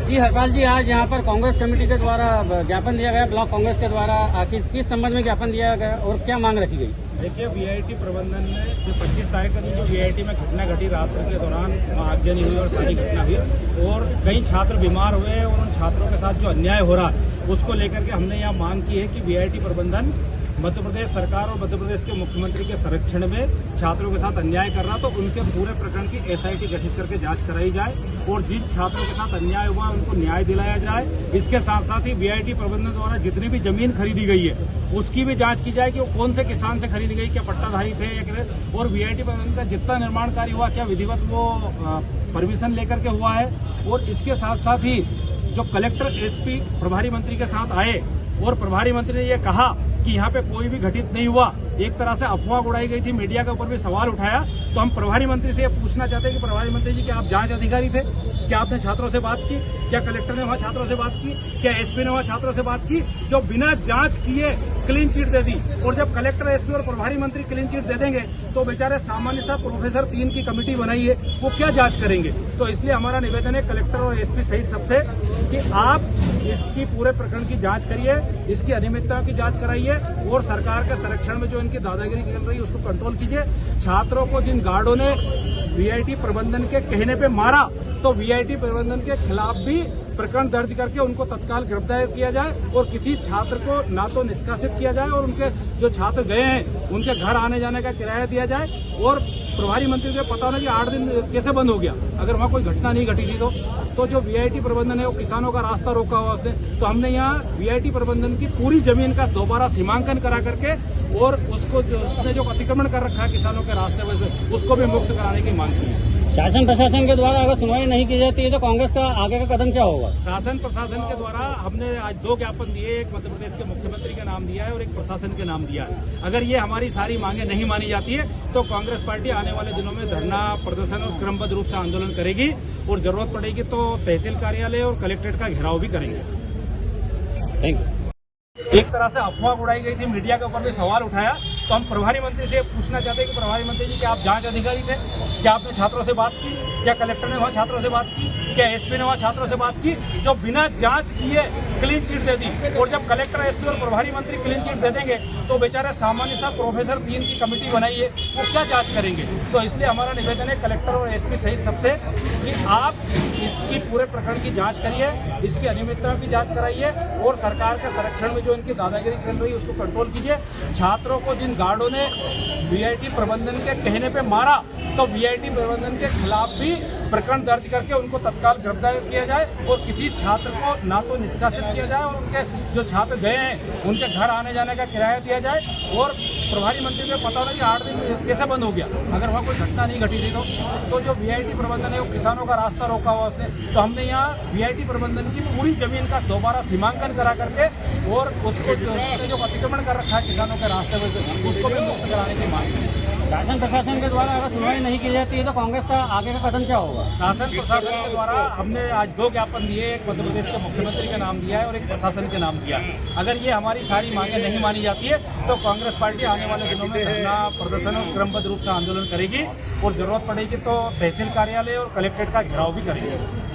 जी हरपाल जी, आज यहाँ पर कांग्रेस कमेटी के द्वारा ज्ञापन दिया गया, ब्लॉक कांग्रेस के द्वारा आखिर किस संबंध में ज्ञापन दिया गया और क्या मांग रखी गई? देखिए, वीआईटी प्रबंधन ने जो 25 तारीख को जो वीआईटी में घटना घटी, रात्रि के दौरान आगजनी हुई और सारी घटना हुई और कई छात्र बीमार हुए और उन छात्रों के साथ जो अन्याय हो रहा है उसको लेकर के हमने यहाँ मांग की है कि वीआईटी प्रबंधन मध्य प्रदेश सरकार और मध्य प्रदेश के मुख्यमंत्री के संरक्षण में छात्रों के साथ अन्याय कर रहा, तो उनके पूरे प्रकरण की एसआईटी गठित करके जांच कराई जाए और जिन छात्रों के साथ अन्याय हुआ उनको न्याय दिलाया जाए। इसके साथ साथ ही वीआईटी प्रबंधन द्वारा जितनी भी जमीन खरीदी गई है उसकी भी जांच की जाए कि वो कौन से किसान से खरीदी गई, क्या पट्टाधारी थे या क्या, और वीआईटी प्रबंधन का जितना निर्माण कार्य हुआ क्या विधिवत वो परमिशन लेकर के हुआ है। और इसके साथ साथ ही जो कलेक्टर एसपी प्रभारी मंत्री के साथ आए और प्रभारी मंत्री ने ये कहा कि यहाँ पे कोई भी घटित नहीं हुआ, एक तरह से अफवाह उड़ाई गई थी, मीडिया के ऊपर भी सवाल उठाया, तो हम प्रभारी मंत्री से ये पूछना चाहते हैं कि प्रभारी मंत्री जी, क्या आप जांच अधिकारी थे? क्या आपने छात्रों से बात की? क्या कलेक्टर ने वहाँ छात्रों से बात की? क्या एसपी ने वहाँ छात्रों से बात की? जो बिना जांच किए क्लीन चिट दे दी, और जब कलेक्टर, एसपी और प्रभारी मंत्री क्लीन चिट दे देंगे तो बेचारे सामान्य सा प्रोफेसर 3 की कमेटी बनाई है, वो क्या जांच करेंगे? तो इसलिए हमारा निवेदन है कलेक्टर और एसपी सहित सबसे कि आप इसकी पूरे प्रकरण की जांच करिए, इसकी अनियमितता की जांच कराइए और सरकार के संरक्षण में जो इनकी दादागिरी चल रही है उसको कंट्रोल कीजिए। छात्रों को जिन गार्डों ने वीआईटी प्रबंधन के कहने पे मारा, तो वीआईटी प्रबंधन के खिलाफ भी प्रकरण दर्ज करके उनको तत्काल गिरफ्तार किया जाए और किसी छात्र को ना तो निष्कासित किया जाए और उनके जो छात्र गए हैं उनके घर आने जाने का किराया दिया जाए। और प्रभारी मंत्री को पता होना कि 8 दिन कैसे बंद हो गया, अगर वहाँ कोई घटना नहीं घटी थी तो जो वीआईटी प्रबंधन है वो किसानों का रास्ता रोका हुआ उसने, तो हमने यहाँ वीआईटी प्रबंधन की पूरी जमीन का दोबारा सीमांकन करा करके और उसको उसने जो अतिक्रमण कर रखा है किसानों के रास्ते में उसको भी मुक्त कराने की मांग की है। शासन प्रशासन के द्वारा अगर सुनवाई नहीं की जाती है तो कांग्रेस का आगे का कदम क्या होगा? शासन प्रशासन के द्वारा हमने आज 2 ज्ञापन दिए, एक मध्य प्रदेश के मुख्यमंत्री का नाम दिया है और एक प्रशासन के नाम दिया है। अगर ये हमारी सारी मांगे नहीं मानी जाती है तो कांग्रेस पार्टी आने वाले दिनों में धरना प्रदर्शन और क्रमबद्ध रूप से आंदोलन करेगी और जरूरत पड़ेगी तो तहसील कार्यालय और कलेक्ट्रेट का घेराव भी करेंगे। Thank you. एक तरह से अफवाह उड़ाई गई थी, मीडिया के ऊपर भी सवाल उठाया, तो हम प्रभारी मंत्री से पूछना चाहते हैं कि प्रभारी मंत्री जी, क्या आप जांच अधिकारी थे? क्या आपने छात्रों से बात की? क्या कलेक्टर ने वहाँ छात्रों से बात की? क्या एसपी ने वहाँ छात्रों से बात की? जो बिना जांच किए क्लीन चिट दे दी, और जब कलेक्टर, एसपी और प्रभारी मंत्री क्लीन चिट दे देंगे तो बेचारे सामान्य सा प्रोफेसर 3 की कमेटी बनाई है, वो क्या जांच करेंगे? तो इसलिए हमारा निवेदन है कलेक्टर और एसपी सहित सबसे कि आप इसकी पूरे प्रकरण की जांच करिए, इसकी अनियमितता की जांच कराइए और सरकार के संरक्षण में जो इनकी दादागिरी चल रही है उसको कंट्रोल कीजिए। छात्रों को जिन गार्डों ने वीआईटी प्रबंधन के कहने पे मारा, तो वीआईटी प्रबंधन के खिलाफ भी प्रकरण दर्ज करके उनको तत्काल गिरफ्तार किया जाए और किसी छात्र को ना तो निष्कासित किया जाए और उनके जो छात्र गए हैं उनके घर आने जाने का किराया दिया जाए। और प्रभारी मंत्री को पता होना कि 8 दिन कैसे बंद हो गया, अगर वहाँ कोई घटना नहीं घटी थी तो जो वीआईटी प्रबंधन है वो किसानों का रास्ता रोका हुआ उसने, तो हमने यहाँ वीआईटी प्रबंधन की पूरी जमीन का दोबारा सीमांकन करा करके और उसको जो अतिक्रमण कर रखा है किसानों के रास्ते में उसको भी मुक्त कराने की मांग है। शासन प्रशासन के द्वारा अगर सुनवाई नहीं की जाती है तो कांग्रेस का आगे का कदम क्या होगा? शासन प्रशासन के द्वारा हमने आज 2 ज्ञापन दिए, एक मध्य प्रदेश के मुख्यमंत्री का नाम दिया है और एक प्रशासन के नाम दिया है। अगर ये हमारी सारी मांगे नहीं मानी जाती है तो कांग्रेस पार्टी आने वाले दिनों में धरना प्रदर्शन और क्रमबद्ध रूप से आंदोलन करेगी और जरूरत पड़ेगी तो तहसील कार्यालय और कलेक्ट्रेट का घेराव भी करेगी।